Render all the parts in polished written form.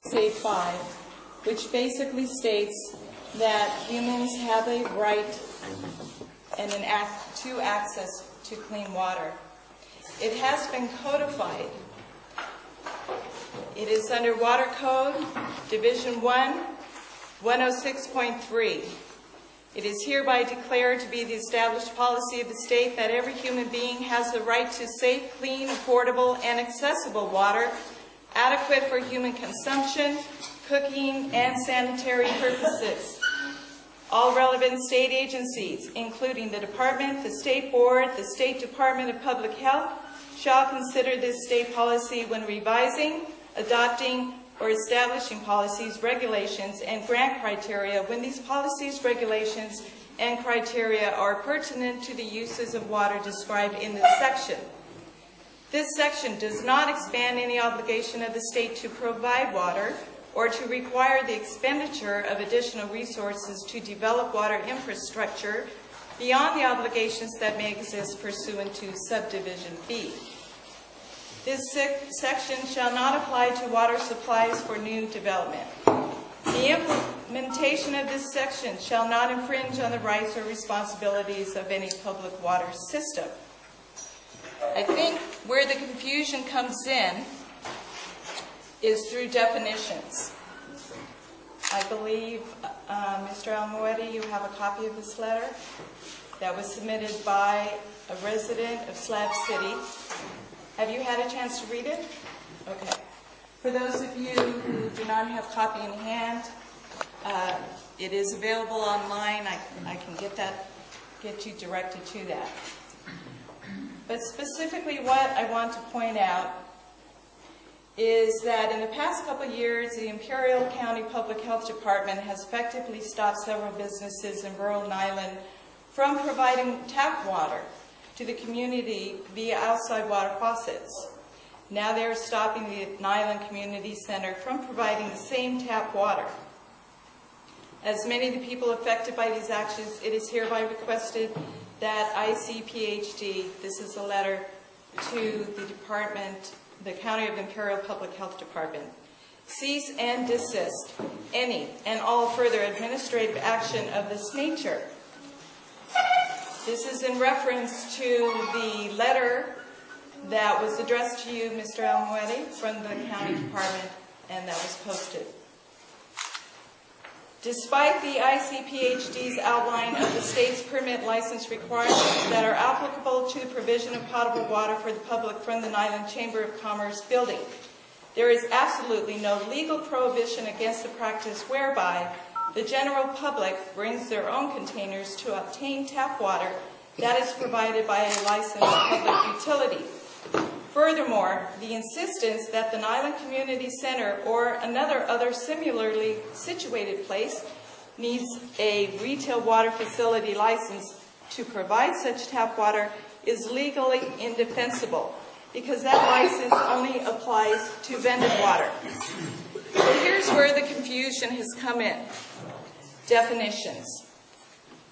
State 5, which basically states that humans have a right and to access to clean water. It has been codified. It is under Water Code, Division 1, 106.3. It is hereby declared to be the established policy of the state that every human being has the right to safe, clean, affordable, and accessible water, adequate for human consumption, cooking, and sanitary purposes. All relevant state agencies, including the Department, the State Board, the State Department of Public Health, shall consider this state policy when revising, adopting, or establishing policies, regulations, and grant criteria when these policies, regulations, and criteria are pertinent to the uses of water described in this section. This section does not expand any obligation of the state to provide water or to require the expenditure of additional resources to develop water infrastructure beyond the obligations that may exist pursuant to Subdivision B. This section shall not apply to water supplies for new development. The implementation of this section shall not infringe on the rights or responsibilities of any public water system. I think where the confusion comes in is through definitions. I believe, Mr. Almoetti, you have a copy of this letter that was submitted by a resident of Slab City. Have you had a chance to read it? Okay. For those of you who do not have a copy in hand, it is available online. I can get you directed to that. But specifically what I want to point out is that in the past couple of years, the Imperial County Public Health Department has effectively stopped several businesses in rural Niland from providing tap water to the community via outside water faucets. Now they are stopping the Niland Community Center from providing the same tap water. As many of the people affected by these actions, it is hereby requested that ICPHD, this is a letter to the department, the County of Imperial Public Health Department, cease and desist any and all further administrative action of this nature. This is in reference to the letter that was addressed to you, Mr. Almoetti, from the county department, and that was posted. Despite the ICPHD's outline of the state's permit license requirements that are applicable to the provision of potable water for the public from the Niland Camber of Commerce building, there is absolutely no legal prohibition against the practice whereby the general public brings their own containers to obtain tap water that is provided by a licensed public utility. Furthermore, the insistence that the Niland Community Center or other similarly situated place needs a retail water facility license to provide such tap water is legally indefensible because that license only applies to vended water. So here's where the confusion has come in. Definitions.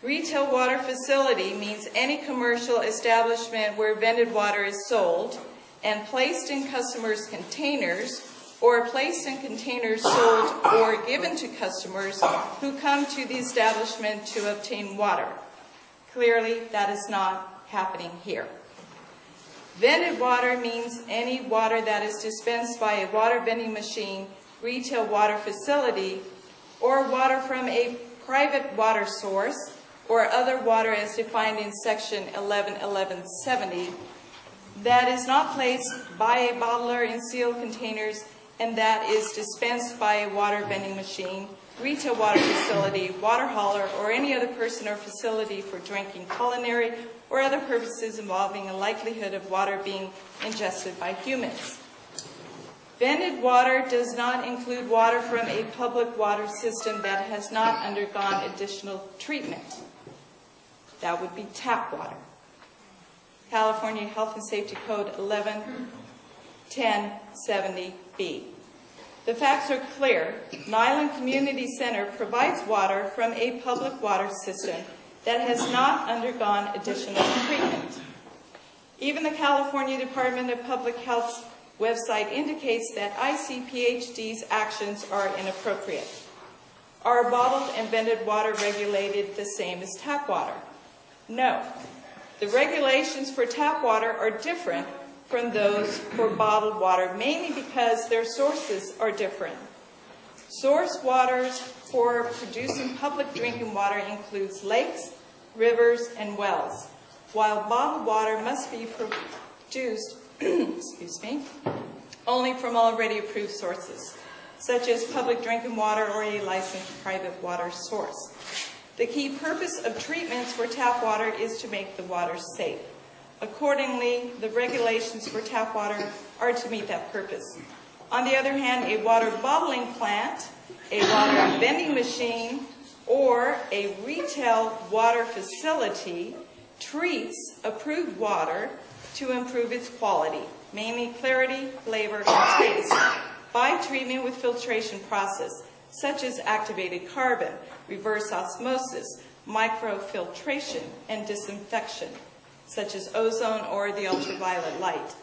Retail water facility means any commercial establishment where vended water is sold and placed in customers' containers or placed in containers sold or given to customers who come to the establishment to obtain water. Clearly, that is not happening here. Vended water means any water that is dispensed by a water vending machine, retail water facility, or water from a private water source, or other water as defined in section 111170, that is not placed by a bottler in sealed containers and that is dispensed by a water vending machine, retail water facility, water hauler, or any other person or facility for drinking, culinary, or other purposes involving a likelihood of water being ingested by humans. Vended water does not include water from a public water system that has not undergone additional treatment. That would be tap water. California Health and Safety Code 11-1070B. The facts are clear. Niland Community Center provides water from a public water system that has not undergone additional treatment. Even the California Department of Public Health's website indicates that ICPHD's actions are inappropriate. Are bottled and vended water regulated the same as tap water? No. The regulations for tap water are different from those for bottled water, mainly because their sources are different. Source waters for producing public drinking water includes lakes, rivers, and wells, while bottled water must be produced excuse me, only from already approved sources, such as public drinking water or a licensed private water source. The key purpose of treatments for tap water is to make the water safe. Accordingly, the regulations for tap water are to meet that purpose. On the other hand, a water bottling plant, a water vending machine, or a retail water facility treats approved water to improve its quality, mainly clarity, flavor, and taste, by treatment with filtration process, such as activated carbon, reverse osmosis, microfiltration, and disinfection, such as ozone or the ultraviolet light.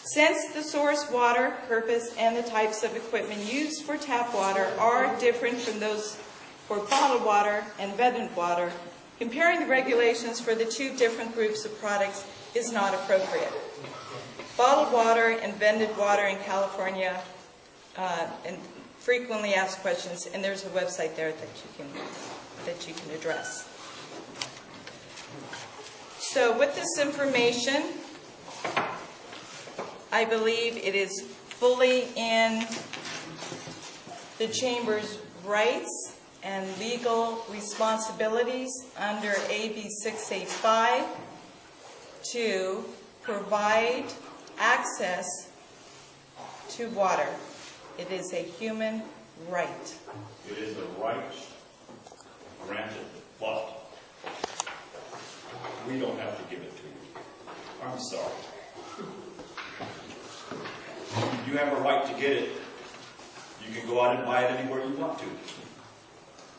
Since the source water, purpose, and the types of equipment used for tap water are different from those for bottled water and vended water, comparing the regulations for the two different groups of products is not appropriate. Bottled water and vended water in California and frequently asked questions, and there's a website there that you can address. So with this information, I believe it is fully in the Chamber's rights and legal responsibilities under AB 685 to provide access to water. It is a human right. It is a right granted, but we don't have to give it to you. I'm sorry. You have a right to get it. You can go out and buy it anywhere you want to.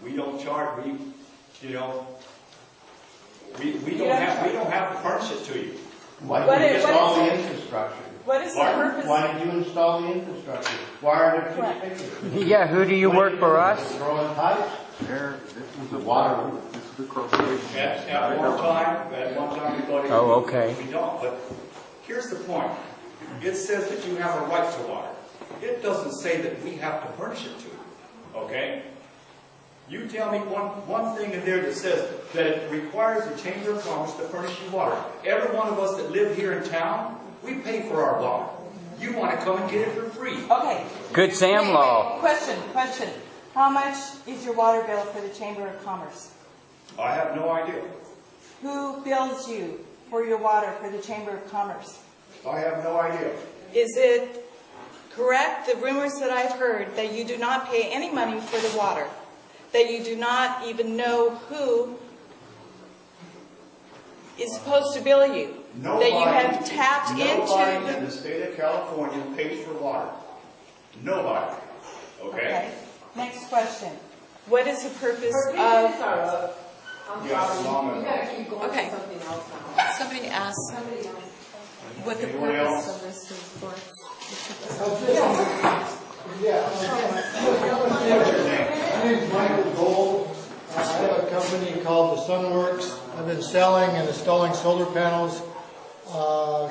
We don't charge. We don't have to furnish it to you. Why did you install the infrastructure? What is the purpose? Why did you install the infrastructure? Why are there two pictures? Yeah, who do you work for us? Throwing pipes? There, this is the Water. This is the corporation. At one time we thought it Oh, okay. We don't. But here's the point. It says that you have a right to water. It doesn't say that we have to furnish it to you. Okay? You tell me one thing in there that says that it requires the Chamber of Commerce to furnish you water. Every one of us that live here in town, we pay for our water. You want to come and get it for free. Okay. Good Sam law. Question. How much is your water bill for the Chamber of Commerce? I have no idea. Who bills you for your water for the Chamber of Commerce? I have no idea. Is it correct, the rumors that I've heard, that you do not pay any money for the water? That you do not even know who is supposed to bill you? Nobody, that you have tapped nobody into in the state of California pays for water. Nobody. Okay? Next question. What is the purpose of... Yes, long You gotta keep going Okay. to something else now. Somebody asked Somebody else. what the Anyone purpose else? of this is for. My name is Michael Gold. I have a company called the Sunworks. I've been selling and installing solar panels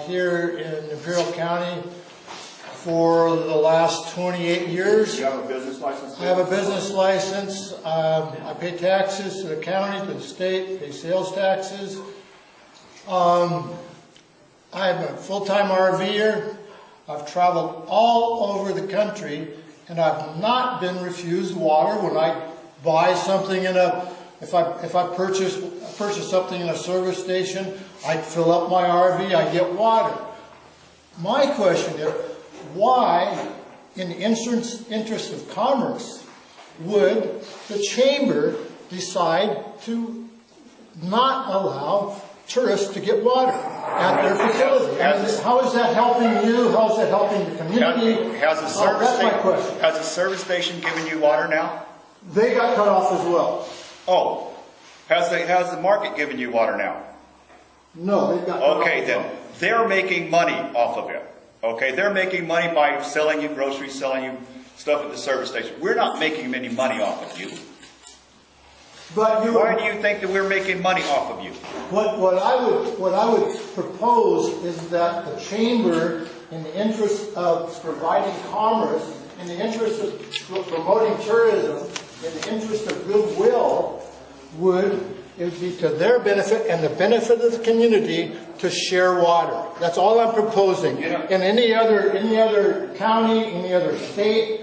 here in Imperial County for the last 28 years. You have a business license? I have a business license. I pay taxes to the county, to the state, pay sales taxes. I'm a full-time RVer. I've traveled all over the country, and I've not been refused water when I buy something in a. If I purchase something in a service station, I fill up my RV, I get water. My question is, why, in the interest of commerce, would the Chamber decide to not allow tourists to get water at their facility? How is that helping you? How is that helping the community? Has a service That's my question. Has a service station given you water now? They got cut off as well. Oh, has the market given you water now? No, they got cut off Okay, as then well. they're making money off of it. Okay, they're making money by selling you groceries, selling you stuff at the service station. We're not making any money off of you. But you, Why do you think that we're making money off of you? what I would propose is that the chamber, in the interest of providing commerce, in the interest of promoting tourism, in the interest of goodwill, it would be to their benefit and the benefit of the community to share water. That's all I'm proposing. Yeah. In any other county, any other state,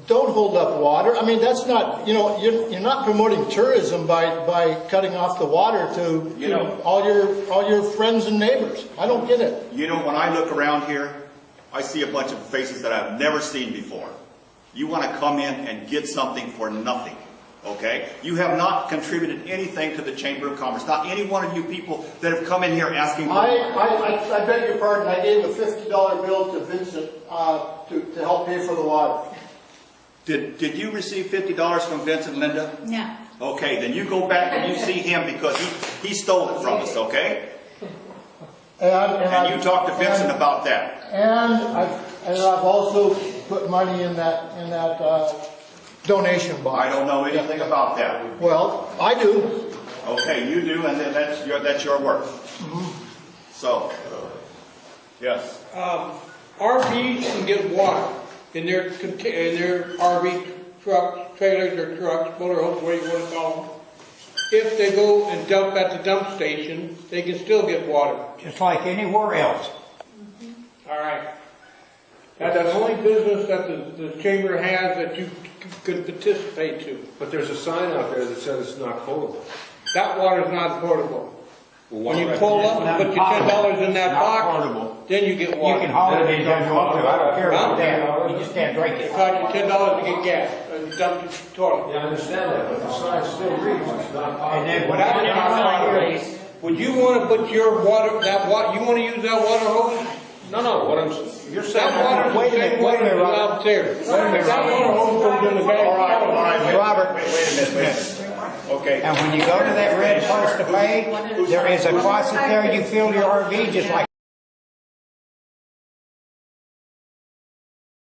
don't hold up water. I mean, that's not, you're not promoting tourism by cutting off the water to all your friends and neighbors. I don't get it. You know, when I look around here, I see a bunch of faces that I've never seen before. You want to come in and get something for nothing, okay? You have not contributed anything to the Chamber of Commerce. Not any one of you people that have come in here asking for money. I beg your pardon. I gave a $50 bill to Vincent to help pay for the water. Did you receive $50 from Vincent, Linda? No. Okay, then you go back and you see him because he stole it from us, okay? And you talk to Vincent about that. And I've also put money in that donation box. I don't know anything about that. Well, I do. Okay, you do, and then that's your work. So, yes. RVs can get water in their RV trucks, trailers or trucks, motorhomes, whatever you want to call them. If they go and dump at the dump station, they can still get water. Just like anywhere else. All right. That's the only business that the chamber has that you could participate to. But there's a sign out there that says it's not potable. That water is not portable. When you pull up and put your $10 in that box, then you get water. You can haul it in there, I don't care about that. You just can't drink It it. costs you $10 to get gas and dump it in the toilet. Yeah, I understand that, but the sign still reads it's not potable. And then whatever. Would you want to put your water, you want to use that water hose? No, what you're saying. That water is the same water that's out there. That water hose goes in the bag. All right, Robert. Wait a minute. Okay. And when you go to that red post to pay, there is a closet there, you fill your RV just like